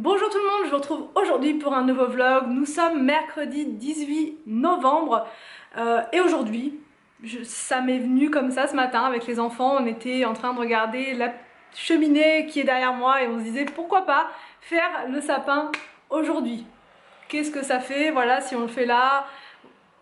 Bonjour tout le monde, je vous retrouve aujourd'hui pour un nouveau vlog. Nous sommes mercredi 18 novembre et aujourd'hui, ça m'est venu comme ça ce matin avec les enfants. On était en train de regarder la cheminée qui est derrière moi et on se disait pourquoi pas faire le sapin aujourd'hui. Qu'est-ce que ça fait, voilà, si on le fait là.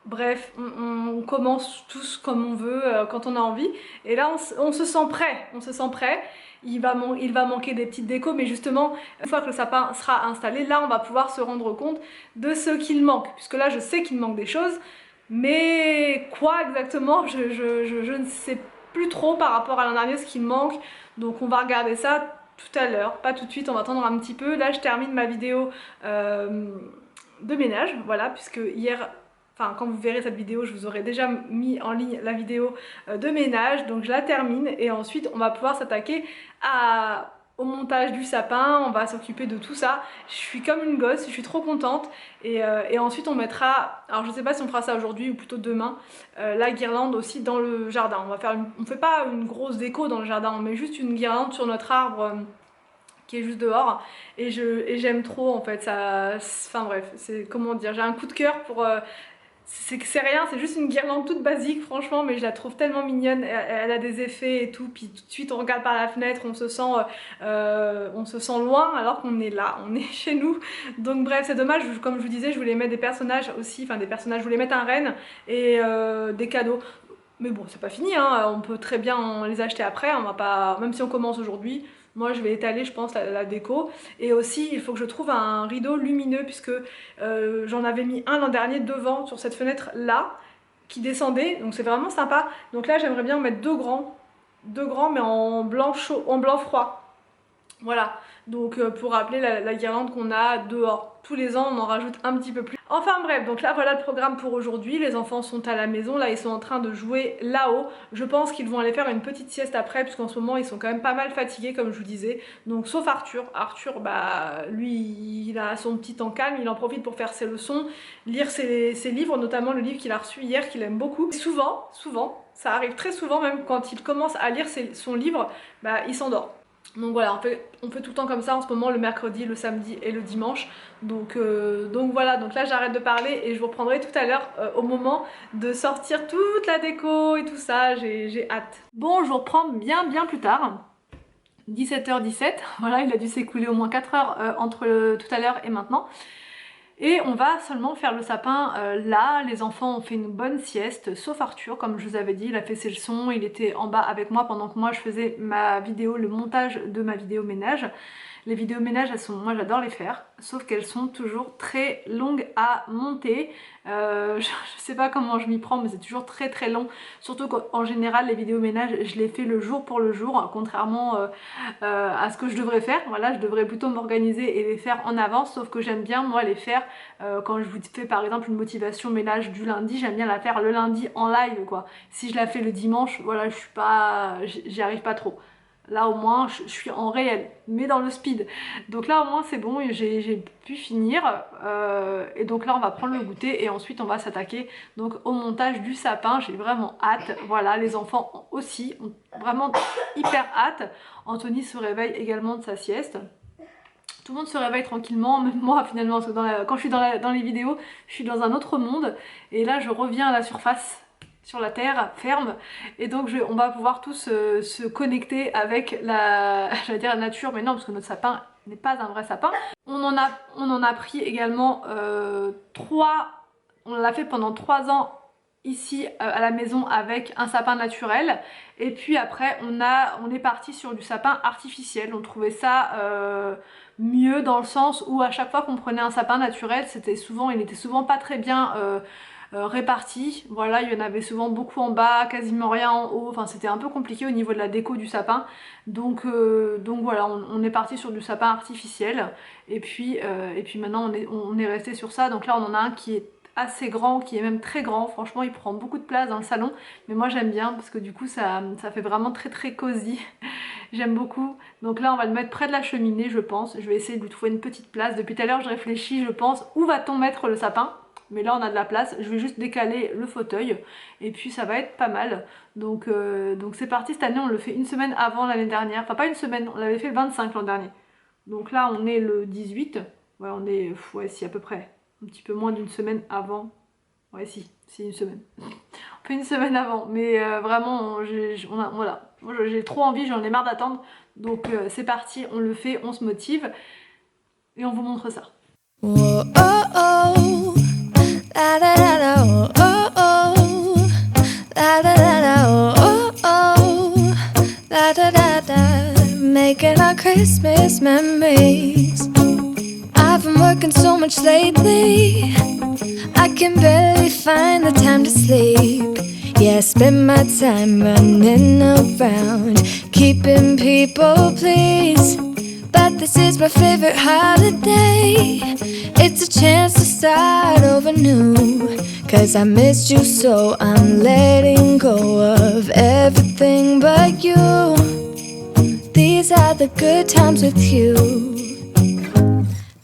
Bref, on commence tous comme on veut, quand on a envie. Et là, on se sent prêt, on se sent prêt. Il va manquer des petites décos, mais justement, une fois que le sapin sera installé, là, on va pouvoir se rendre compte de ce qu'il manque. Puisque là, je sais qu'il manque des choses, mais quoi exactement, je ne sais plus trop par rapport à l'an dernier ce qu'il manque. Donc on va regarder ça tout à l'heure, pas tout de suite, on va attendre un petit peu. Là, je termine ma vidéo de ménage, voilà, puisque hier... Enfin, quand vous verrez cette vidéo, je vous aurai déjà mis en ligne la vidéo de ménage. Donc je la termine et ensuite on va pouvoir s'attaquer au montage du sapin. On va s'occuper de tout ça. Je suis comme une gosse, je suis trop contente. Et ensuite on mettra, alors je sais pas si on fera ça aujourd'hui ou plutôt demain, la guirlande aussi dans le jardin. On fait pas une grosse déco dans le jardin, on met juste une guirlande sur notre arbre. Qui est juste dehors et j'aime trop en fait ça, enfin bref, c'est comment dire, j'ai un coup de cœur pour c'est rien, c'est juste une guirlande toute basique franchement, mais je la trouve tellement mignonne, elle a des effets et tout, puis tout de suite on regarde par la fenêtre, on se sent loin alors qu'on est là, on est chez nous. Donc bref, c'est dommage, comme je vous disais, je voulais mettre des personnages aussi, enfin des personnages, je voulais mettre un renne et des cadeaux. Mais bon, c'est pas fini, hein. On peut très bien les acheter après, on va pas, même si on commence aujourd'hui. Moi je vais étaler je pense la déco. Et aussi il faut que je trouve un rideau lumineux puisque j'en avais mis un l'an dernier devant sur cette fenêtre là qui descendait, donc c'est vraiment sympa. Donc là j'aimerais bien en mettre deux grands mais en blanc chaud, en blanc froid. Voilà, donc pour rappeler la guirlande qu'on a dehors. Tous les ans on en rajoute un petit peu plus. Enfin bref, donc là voilà le programme pour aujourd'hui. Les enfants sont à la maison, là ils sont en train de jouer là-haut. Je pense qu'ils vont aller faire une petite sieste après, puisqu'en ce moment ils sont quand même pas mal fatigués comme je vous disais. Donc sauf Arthur. Arthur, bah lui il a son petit temps calme, il en profite pour faire ses leçons, lire ses livres, notamment le livre qu'il a reçu hier qu'il aime beaucoup. Et souvent, ça arrive très souvent même quand il commence à lire son livre, bah il s'endort. Donc voilà, on fait tout le temps comme ça en ce moment, le mercredi, le samedi et le dimanche. Donc voilà, donc là j'arrête de parler et je vous reprendrai tout à l'heure au moment de sortir toute la déco et tout ça, j'ai hâte. Bon, je vous reprends bien plus tard. 17h17, voilà, il a dû s'écouler au moins 4 heures entre tout à l'heure et maintenant. Et on va seulement faire le sapin là, les enfants ont fait une bonne sieste, sauf Arthur, comme je vous avais dit, il a fait ses leçons, il était en bas avec moi pendant que moi je faisais ma vidéo, le montage de ma vidéo ménage. Les vidéos ménage, moi j'adore les faire, sauf qu'elles sont toujours très longues à monter. Je sais pas comment je m'y prends, mais c'est toujours très long. Surtout qu'en général, les vidéos ménage, je les fais le jour pour le jour, contrairement à ce que je devrais faire. Voilà, je devrais plutôt m'organiser et les faire en avance, sauf que j'aime bien moi les faire quand je vous fais par exemple une motivation ménage du lundi, j'aime bien la faire le lundi en live quoi. Si je la fais le dimanche, voilà, j'y arrive pas trop. Là au moins je suis en réel, mais dans le speed. Donc là au moins c'est bon, j'ai pu finir. Et donc là on va prendre le goûter et ensuite on va s'attaquer donc au montage du sapin. J'ai vraiment hâte. Voilà, les enfants aussi ont vraiment hyper hâte. Anthony se réveille également de sa sieste. Tout le monde se réveille tranquillement, même moi finalement, parce que quand je suis dans les vidéos, je suis dans un autre monde. Et là je reviens à la surface, sur la terre ferme, et donc on va pouvoir tous se connecter avec j'allais dire la nature, mais non, parce que notre sapin n'est pas un vrai sapin. On en a pris également 3, on l'a fait pendant 3 ans ici à la maison avec un sapin naturel, et puis après on est parti sur du sapin artificiel. On trouvait ça mieux dans le sens où à chaque fois qu'on prenait un sapin naturel, il n'était souvent pas très bien répartis. Voilà, il y en avait souvent beaucoup en bas, quasiment rien en haut. Enfin, c'était un peu compliqué au niveau de la déco du sapin. Donc voilà, on est parti sur du sapin artificiel. Et puis maintenant, on est resté sur ça. Donc là, on en a un qui est assez grand, qui est même très grand. Franchement, il prend beaucoup de place dans le salon. Mais moi, j'aime bien parce que du coup, ça fait vraiment très cosy. J'aime beaucoup. Donc là, on va le mettre près de la cheminée, je pense. Je vais essayer de lui trouver une petite place. Depuis tout à l'heure, je réfléchis, je pense, où va-t-on mettre le sapin? Mais là on a de la place, je vais juste décaler le fauteuil et puis ça va être pas mal. Donc c'est parti, cette année on le fait une semaine avant l'année dernière, enfin pas une semaine, on l'avait fait le 25 l'an dernier. Donc là on est le 18, ouais on est, ouais si à peu près, un petit peu moins d'une semaine avant, ouais si, c'est une semaine. On fait une semaine avant, mais vraiment voilà, moi j'ai trop envie, j'en ai marre d'attendre, donc c'est parti, on le fait, on se motive, et on vous montre ça. Whoa, oh, oh. La, da, da, da, oh, oh, oh. La, da, da, da, oh, oh, oh. La, da, da, da. Making our Christmas memories. I've been working so much lately, I can barely find the time to sleep. Yeah, I spend my time running around, keeping people pleased. But this is my favorite holiday. It's a chance to start over new. Cause I missed you, so I'm letting go of everything but you. These are the good times with you.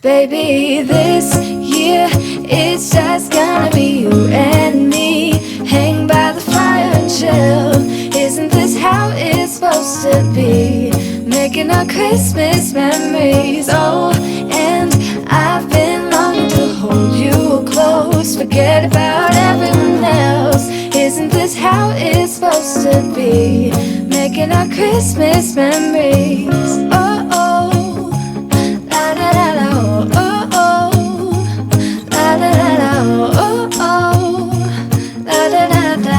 Baby, this year it's just gonna be you and me. Hang by the fire and chill. Isn't this how it's supposed to be? Making our Christmas memories. Oh, and I've been longing to hold you close. Forget about everyone else. Isn't this how it's supposed to be? Making our Christmas memories. Oh, oh, la da da da, oh, oh, oh, la da da da, oh, oh, la da da da.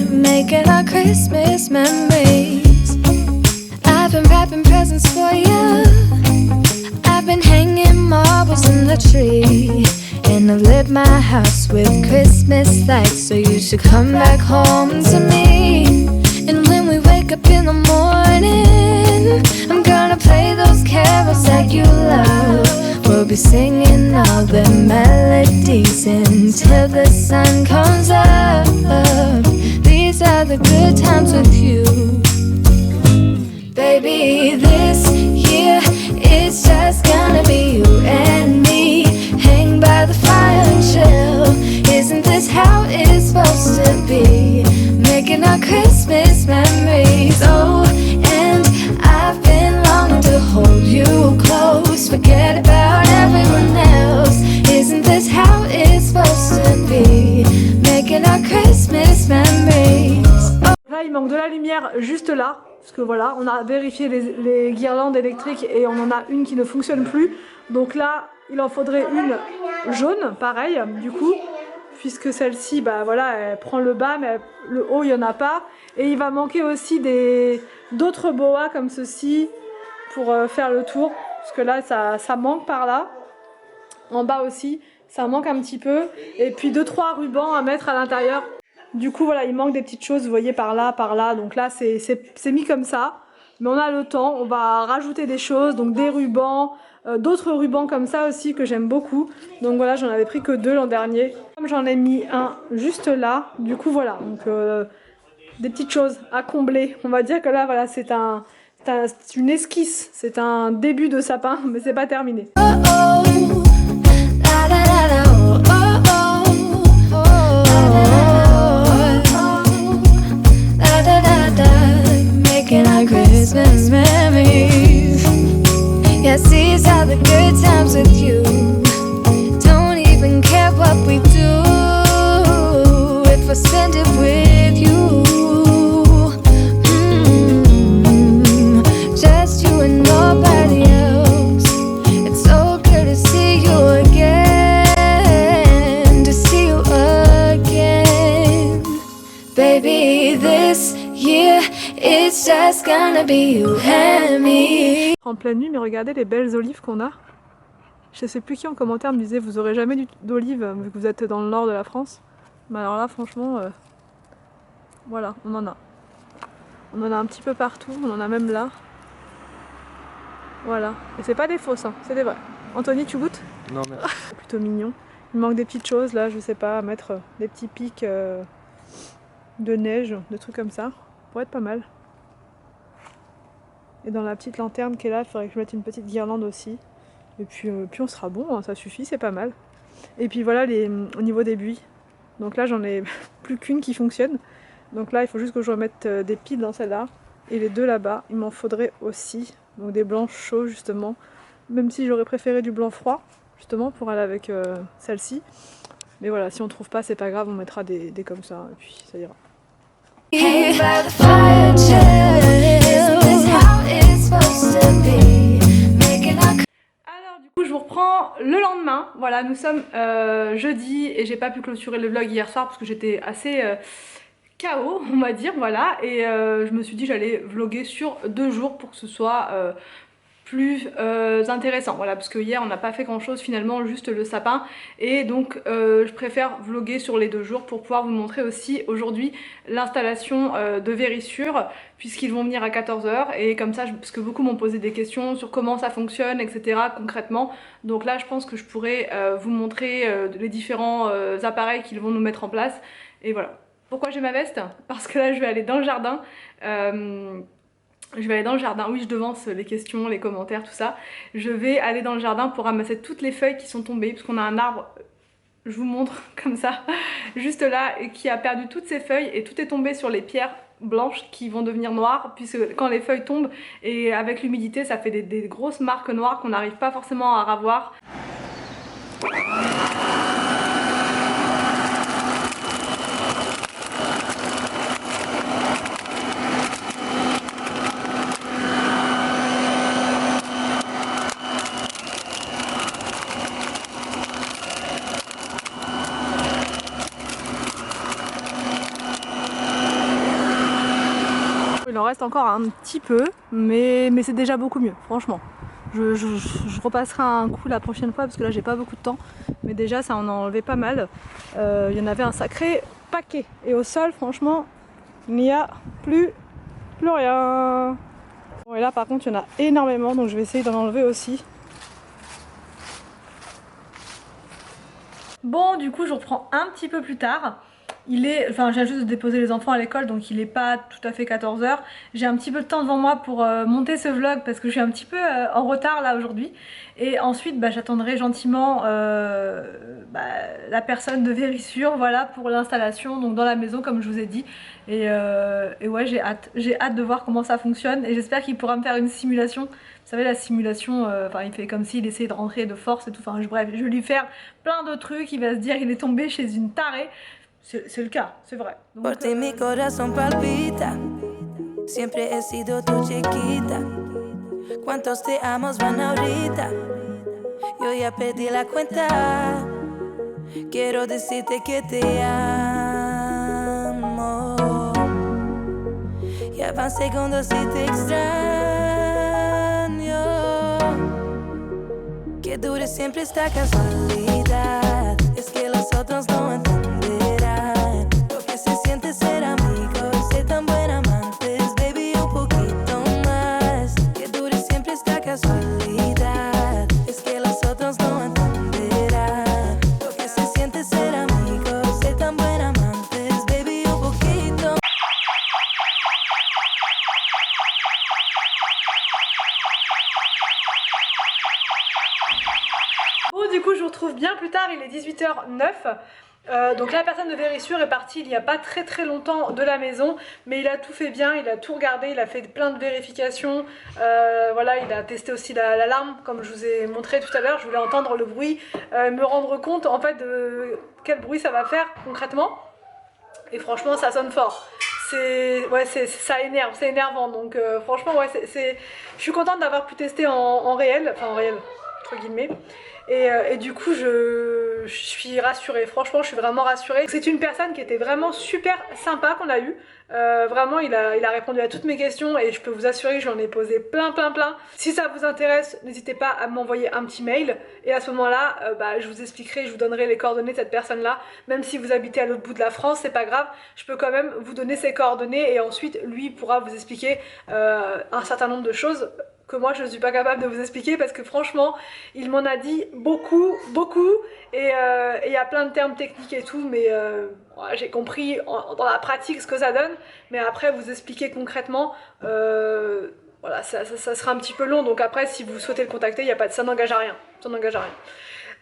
Making our Christmas memories. I've been wrapping presents for you. I've been hanging marbles in the tree, and I've lit my house with Christmas lights. So you should come back home to me. And when we wake up in the morning, I'm gonna play those carols that you love. We'll be singing all the melodies until the sun comes up. These are the good times with you. Baby, this year it's just gonna be you and me. Hang by the fire and chill. Isn't this how it's supposed to be? Making our Christmas memories. Oh, and I've been longing to hold you close. Forget about everyone else. Isn't this how it's supposed to be? Making our Christmas memories. Là il manque de la lumière juste là, parce que voilà, on a vérifié les guirlandes électriques et on en a une qui ne fonctionne plus. Donc là, il en faudrait une jaune, pareil, du coup, puisque celle-ci, bah voilà, elle prend le bas, mais le haut, il n'y en a pas. Et il va manquer aussi d'autres boas comme ceci pour faire le tour, parce que là, ça manque par là. En bas aussi, ça manque un petit peu. Et puis 2-3 rubans à mettre à l'intérieur. Du coup voilà, il manque des petites choses, vous voyez, par là, donc là c'est mis comme ça, mais on a le temps, on va rajouter des choses, donc des rubans, d'autres rubans comme ça aussi que j'aime beaucoup, donc voilà, j'en avais pris que 2 l'an dernier, comme j'en ai mis un juste là, du coup voilà, donc des petites choses à combler, on va dire que là voilà, c'est une esquisse, c'est un début de sapin, mais c'est pas terminé. Christmas memories. Yes, these are the good times with you. Don't even care what we do if I spend it with you. Just you and nobody else. It's so good to see you again, to see you again. Baby, this year it's just gonna be you and me. En pleine nuit, mais regardez les belles olives qu'on a. Je sais plus qui en commentaire me disait vous aurez jamais d'olives vu que vous êtes dans le nord de la France. Mais alors là franchement, voilà, on en a. On en a un petit peu partout, on en a même là. Voilà, et c'est pas des fausses, hein, c'est des vrais. Anthony, tu goûtes? Non merci. C'est plutôt mignon. Il manque des petites choses là, je sais pas, à mettre des petits pics de neige, des trucs comme ça. Pourrait être pas mal. Et dans la petite lanterne qui est là, il faudrait que je mette une petite guirlande aussi. Et puis on sera bon, hein, ça suffit, c'est pas mal. Et puis voilà au niveau des buis. Donc là j'en ai plus qu'une qui fonctionne. Donc là il faut juste que je remette des piles dans celle-là. Et les deux là-bas, il m'en faudrait aussi. Donc des blancs chauds justement même si j'aurais préféré du blanc froid, justement pour aller avec celle-ci. Mais voilà, si on trouve pas, c'est pas grave, on mettra des comme ça, et puis ça ira. Hanging by the fire chill. Isn't this how it's supposed to be? Making our Alors du coup je vous reprends le lendemain, voilà nous sommes jeudi et j'ai pas pu clôturer le vlog hier soir parce que j'étais assez KO on va dire, voilà, et je me suis dit j'allais vlogger sur 2 jours pour que ce soit plus intéressant, voilà, parce que hier on n'a pas fait grand chose finalement, juste le sapin, et donc je préfère vlogger sur les 2 jours pour pouvoir vous montrer aussi aujourd'hui l'installation de Vérissure, puisqu'ils vont venir à 14 h, et comme ça, parce que beaucoup m'ont posé des questions sur comment ça fonctionne, etc. concrètement, donc là je pense que je pourrais vous montrer les différents appareils qu'ils vont nous mettre en place, et voilà. Pourquoi j'ai ma veste? Parce que là je vais aller dans le jardin. Je vais aller dans le jardin, oui je devance les questions, les commentaires, tout ça. Je vais aller dans le jardin pour ramasser toutes les feuilles qui sont tombées, parce qu'on a un arbre, je vous montre comme ça, juste là, et qui a perdu toutes ses feuilles, et tout est tombé sur les pierres blanches qui vont devenir noires, puisque quand les feuilles tombent, et avec l'humidité, ça fait des grosses marques noires qu'on n'arrive pas forcément à ravoir. Il en reste encore un petit peu, mais c'est déjà beaucoup mieux, franchement. Je repasserai un coup la prochaine fois parce que là j'ai pas beaucoup de temps, mais déjà ça en a enlevé pas mal. Il y en avait un sacré paquet, et au sol franchement il n'y a plus rien. Bon, et là par contre il y en a énormément, donc je vais essayer d'en enlever aussi. Bon, du coup je reprends un petit peu plus tard. Je viens juste de déposer les enfants à l'école, donc il est pas tout à fait 14 h. J'ai un petit peu de temps devant moi pour monter ce vlog parce que je suis un petit peu en retard là aujourd'hui. Et ensuite j'attendrai gentiment la personne de Vérissure, voilà, pour l'installation, donc dans la maison comme je vous ai dit. Et ouais, j'ai hâte de voir comment ça fonctionne, et j'espère qu'il pourra me faire une simulation. Vous savez, la simulation, il fait comme s'il essayait de rentrer de force et tout, bref, je vais lui faire plein de trucs, il va se dire il est tombé chez une tarée. C'est le cas, c'est vrai. Donc, Por ti mi corazón palpita. Siempre he sido tu chiquita. Cuántos te amos van ahorita. Yo ya perdí la cuenta. Quiero decirte que te amo. Ya van segundos y te extraño. Que dure siempre esta casualidad. Es que los otros no entienden. Ser amigos, ser tan buen amantes, baby, un poquito más. Que dure siempre esta casualidad. Es que los otros no entenderán lo que se siente ser amigos, ser tan buen amantes, baby, un poquito. Bon, du coup je vous retrouve bien plus tard, il est 18 h 09. Donc la personne de Vérissure est partie il n'y a pas très longtemps de la maison, mais il a tout fait bien, il a tout regardé, il a fait plein de vérifications, voilà, il a testé aussi l'alarme comme je vous ai montré tout à l'heure. Je voulais entendre le bruit, me rendre compte en fait de quel bruit ça va faire concrètement, et franchement ça sonne fort. Ça énerve, c'est énervant, donc franchement ouais, je suis contente d'avoir pu tester en réel, enfin en réel entre guillemets. Et du coup je suis rassurée, franchement je suis vraiment rassurée. C'est une personne qui était vraiment super sympa qu'on a eu, vraiment il a répondu à toutes mes questions, et je peux vous assurer que j'en ai posé plein. Si ça vous intéresse, n'hésitez pas à m'envoyer un petit mail, et à ce moment là je vous expliquerai, je vous donnerai les coordonnées de cette personne là. Même si vous habitez à l'autre bout de la France, c'est pas grave, je peux quand même vous donner ses coordonnées, et ensuite lui pourra vous expliquer un certain nombre de choses que moi je ne suis pas capable de vous expliquer, parce que franchement il m'en a dit beaucoup, et il y a plein de termes techniques et tout, mais j'ai compris dans la pratique ce que ça donne, mais après vous expliquer concrètement, voilà, ça sera un petit peu long, donc après si vous souhaitez le contacter, ça n'engage à rien,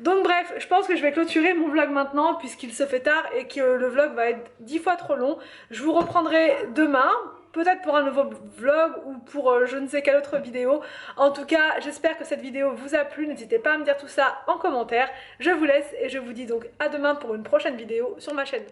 Donc bref, je pense que je vais clôturer mon vlog maintenant puisqu'il se fait tard et que le vlog va être 10 fois trop long. Je vous reprendrai demain peut-être pour un nouveau vlog ou pour je ne sais quelle autre vidéo. En tout cas, j'espère que cette vidéo vous a plu. N'hésitez pas à me dire tout ça en commentaire. Je vous laisse et je vous dis donc à demain pour une prochaine vidéo sur ma chaîne.